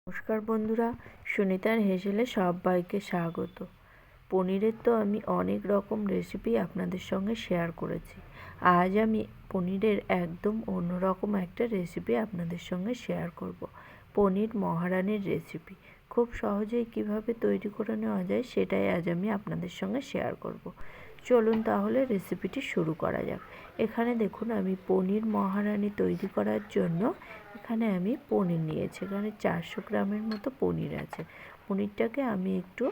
নমস্কার বন্ধুরা, সুনিতার হেসেলে সবাইকে স্বাগত। পনিরের তো আমি অনেক রকম রেসিপি আপনাদের সঙ্গে শেয়ার করেছি। আজ আমি পনিরের একদম অন্যরকম একটা রেসিপি আপনাদের সঙ্গে শেয়ার করব। পনির মহারানির রেসিপি খুব সহজেই কিভাবে তৈরি করে নেওয়া যায় সেটাই আজ আমি আপনাদের সঙ্গে শেয়ার করব। চলুন তাহলে রেসিপিটি শুরু করা যাক। এখানে দেখুন আমি পনির মহারানি তৈরি করার জন্য এখানে আমি পনির নিয়েছি। এখানে 400 গ্রামের মতো পনির আছে। পনিরটাকে আমি একটু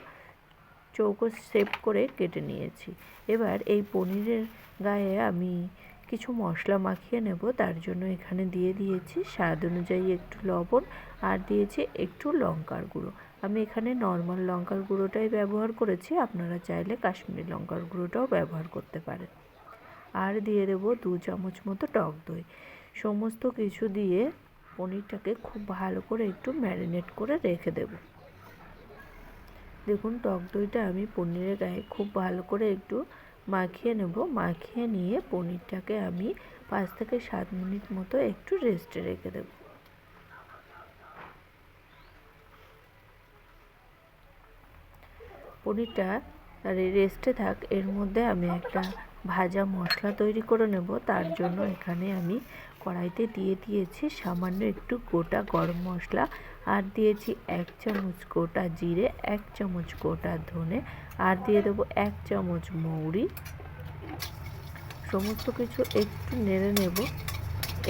চৌকো শেপ করে কেটে নিয়েছি। এবার এই পনিরের গায়ে আমি কিছু মশলা মাখিয়ে নেব। তার জন্য এখানে দিয়ে দিয়েছি স্বাদ অনুযায়ী একটু লবণ আর দিয়েছি একটু লঙ্কার গুঁড়ো। আমি এখানে নর্মাল লঙ্কার গুঁড়োটাই ব্যবহার করেছি, আপনারা চাইলে কাশ্মীরি লঙ্কার গুঁড়োটাও ব্যবহার করতে পারেন। আর দিয়ে দেবো 2 চামচ মতো টক দই। সমস্ত কিছু দিয়ে পনিরটাকে খুব ভালো করে একটু ম্যারিনেট করে রেখে দেব। দেখুন টক দইটা আমি পনিরের গায়ে খুব ভালো করে একটু মাখিয়ে নেব। মাখিয়ে নিয়ে পনিরটাকে আমি 5 থেকে 7 মিনিট মতো একটু রেস্টে রেখে দেব। পনিরটা রেস্টে থাক, এর মধ্যে আমি একটা ভাজা মশলা তৈরি করে নেব। তার জন্য এখানে আমি কড়াইতে দিয়ে দিয়েছি সামান্য একটু গোটা গরম মশলা, আর দিয়েছি 1 চামচ গোটা জিরে, 1 চামচ গোটা ধনে, আর দিয়ে দেবো 1 চামচ মৌরি। সমস্ত কিছু একটু নেড়ে নেব।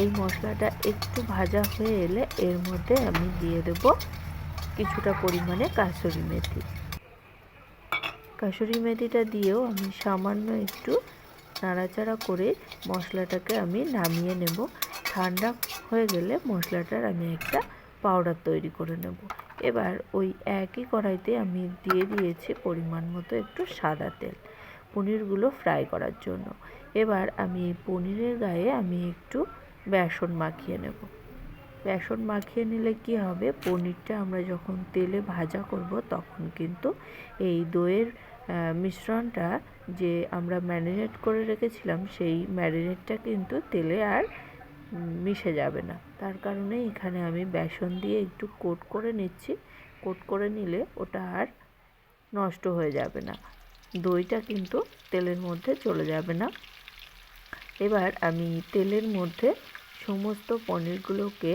এই মশলাটা একটু ভাজা হয়ে এলে এর মধ্যে আমি দিয়ে দেব কিছুটা পরিমাণে কাসুরি মেথি। কাসুরি মেথিটা দিয়েও আমি সামান্য একটু নাড়াচাড়া করে মশলাটাকে আমি নামিয়ে নেব। ঠান্ডা হয়ে গেলে মশলাটার আমি একটা পাউডার তৈরি করে নেব। এবার ওই একই কড়াইতে আমি দিয়ে দিয়েছি পরিমাণ মতো একটু সাদা তেল পনিরগুলো ফ্রাই করার জন্য। এবার আমি পনিরের গায়ে আমি একটু বেসন মাখিয়ে নেব। বেসন মাখিয়ে নিলে কি হবে, পনিরটা আমরা যখন তেলে ভাজা করব তখন কিন্তু এই দইয়ের মিশ্রণটা যে আমরা ম্যারিনেট করে রেখেছিলাম সেই ম্যারিনেটটা কিন্তু তেলে আর মিশে যাবে না। তার কারণে এখানে আমি বেসন দিয়ে একটু কোট করে নিচ্ছি। কোট করে নিলে ওটা আর নষ্ট হয়ে যাবে না, দইটা কিন্তু তেলের মধ্যে চলে যাবে না। এবার আমি তেলের মধ্যে সমস্ত পনিরগুলোকে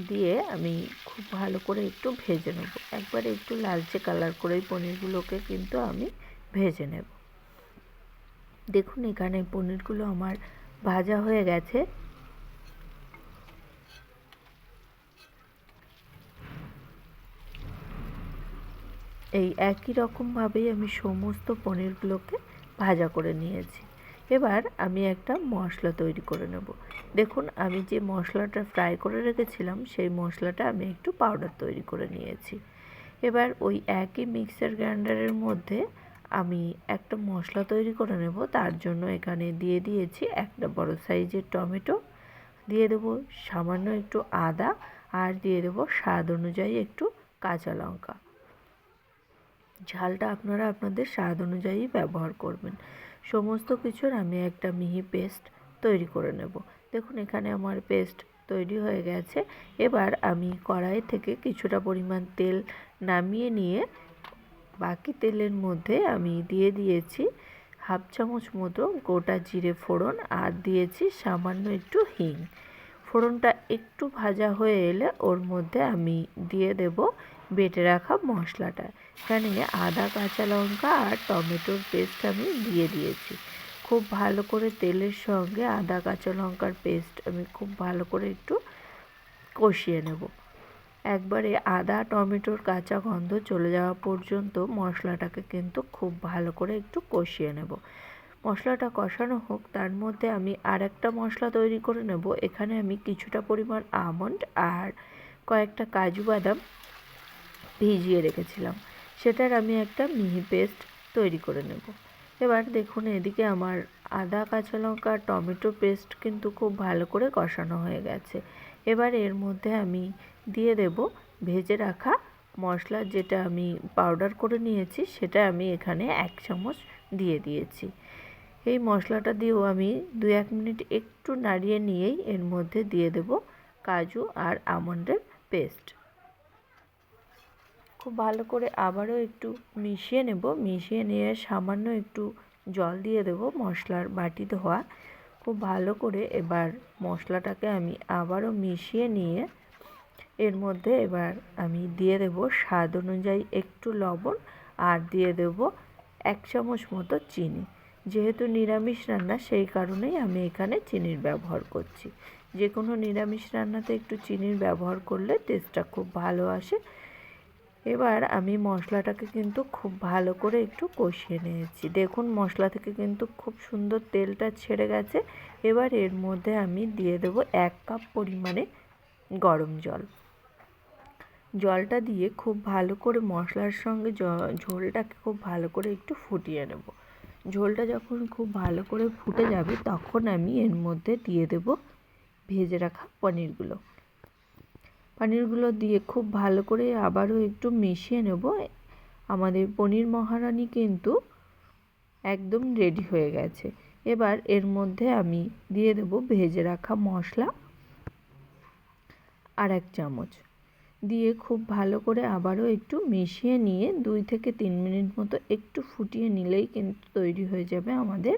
দিয়ে আমি খুব ভালো করে একটু ভেজে নেব। একবারে একটু লালচে কালার করেই পনিরগুলোকে কিন্তু আমি ভেজে নেব। দেখুন এখানে পনিরগুলো আমার ভাজা হয়ে গেছে। এই একই রকমভাবেই আমি সমস্ত পনিরগুলোকে ভাজা করে নিয়েছি। এবার আমি একটা মশলা তৈরি করে নেব। দেখুন আমি যে মশলাটা ফ্রাই করে রেখেছিলাম সেই মশলাটা আমি একটু পাউডার তৈরি করে নিয়েছি। এবার ওই একই মিক্সার গ্রাইন্ডারের মধ্যে আমি একটা মশলা তৈরি করে নেব। তার জন্য এখানে দিয়ে দিয়েছি একটা বড় সাইজের টমেটো, দিয়ে দেবো সামান্য একটু আদা, আর দিয়ে দেবো স্বাদ অনুযায়ী একটু কাঁচা লঙ্কা। ঝালটা আপনারা আপনাদের স্বাদ অনুযায়ী ব্যবহার করবেন। সমস্ত কিছুর আমি একটা মিহি পেস্ট তৈরি করে নেব। দেখুন এখানে আমার পেস্ট তৈরি হয়ে গেছে। এবার আমি কড়াই থেকে কিছুটা পরিমাণ তেল নামিয়ে নিয়ে বাকি তেলের মধ্যে আমি দিয়ে দিয়েছি 1/2 চামচ মতো গোটা জিরে ফোড়ন, আর দিয়েছি সামান্য একটু হিং। ফোড়নটা একটু ভাজা হয়ে এলে ওর মধ্যে আমি দিয়ে দেব বেটে রাখা মশলাটা। এখানে আদা, কাঁচা লঙ্কা আর টমেটোর পেস্ট আমি দিয়ে দিয়েছি। খুব ভালো করে তেলের সঙ্গে আদা কাঁচা লঙ্কার পেস্ট আমি খুব ভালো করে একটু কষিয়ে নেব। একবারে আদা টমেটোর কাঁচা গন্ধ চলে যাওয়া পর্যন্ত মশলাটাকে কিন্তু খুব ভালো করে একটু কষিয়ে নেব। মশলাটা কষানো হোক, তার মধ্যে আমি আর একটা মশলা তৈরি করে নেব। এখানে আমি কিছুটা পরিমাণ আমন্ড আর কয়েকটা কাজু বাদাম ভিজিয়ে রেখেছিলাম, সেটার আমি একটা মিহি পেস্ট তৈরি করে নেব। এবার দেখুন এদিকে আমার আদা কাঁচা লঙ্কা টমেটো পেস্ট কিন্তু খুব ভালো করে কষানো হয়ে গেছে। এবার এর মধ্যে আমি দিয়ে দেব ভেজে রাখা মশলা, যেটা আমি পাউডার করে নিয়েছি সেটা আমি এখানে 1 চামচ দিয়ে দিয়েছি। এই মশলাটা দিয়েও আমি 2-1 মিনিট একটু নাড়িয়ে নিয়েই এর মধ্যে দিয়ে দেব কাজু আর আমন্ডের পেস্ট। খুব ভালো করে আবারও একটু মিশিয়ে নেব। মিশিয়ে নিয়ে সামান্য একটু জল দিয়ে দেব মশলার বাটি ধোয়া। খুব ভালো করে এবার মশলাটাকে আমি আবারও মিশিয়ে নিয়ে এর মধ্যে এবার আমি দিয়ে দেব স্বাদ অনুযায়ী একটু লবণ আর দিয়ে দেব 1 চামচ মতো চিনি। যেহেতু নিরামিষ রান্না সেই কারণেই আমি এখানে চিনির ব্যবহার করছি। যে কোনো নিরামিষ রান্নাতে একটু চিনির ব্যবহার করলে টেস্টটা খুব ভালো আসে। এবার আমি মশলাটাকে কিন্তু খুব ভালো করে একটু কষিয়ে নিয়েছি। দেখুন মশলা থেকে কিন্তু খুব সুন্দর তেলটা ছেড়ে গেছে। এবার এর মধ্যে আমি দিয়ে দেব 1 কাপ পরিমাণে গরম জল। জলটা দিয়ে খুব ভালো করে মশলার সঙ্গে ঝোলটাকে খুব ভালো করে একটু ফুটিয়ে নেব। ঝোলটা যখন খুব ভালো করে ফুটে যাবে তখন আমি এর মধ্যে দিয়ে দেব ভেজে রাখা পনিরগুলো দিয়ে খুব ভালো করে আবারও একটু মিশিয়ে নেব। আমাদের পনির মহারানি কিন্তু একদম রেডি হয়ে গেছে। এবার এর মধ্যে আমি দিয়ে দেব ভেজে রাখা মশলা আর 1 চামচ দিয়ে খুব ভালো করে আবারও একটু মিশিয়ে নিয়ে 2 থেকে 3 মিনিট মতো একটু ফুটিয়ে নিলেই কিন্তু তৈরি হয়ে যাবে আমাদের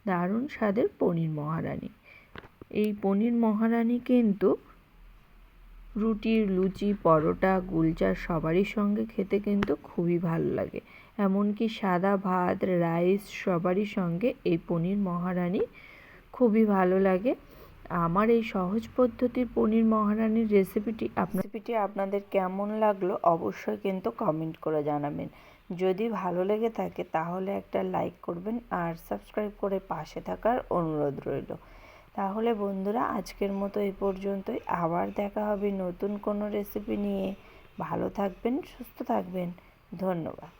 দারুণ স্বাদের পনির মহারানি। এই পনির মহারানি কিন্তু রুটি, লুচি, পরোটা, কুলচা সবারই সঙ্গে খেতে কিন্তু খুবই ভালো লাগে। এমনকি সাদা ভাত, রাইস সবারই সঙ্গে এই পনির মহারানি খুবই ভালো লাগে। আমার এই সহজ পদ্ধতির পনির মহারানির রেসিপিটি আপনাদের কেমন লাগলো অবশ্যই কিন্তু কমেন্ট করে জানাবেন। যদি ভালো লেগে থাকে তাহলে একটা লাইক করবেন আর সাবস্ক্রাইব করে পাশে থাকার অনুরোধ রইল। তাহলে বন্ধুরা আজকের মতো এই পর্যন্তই। আবার দেখা হবে নতুন কোনো রেসিপি নিয়ে। ভালো থাকবেন, সুস্থ থাকবেন। ধন্যবাদ।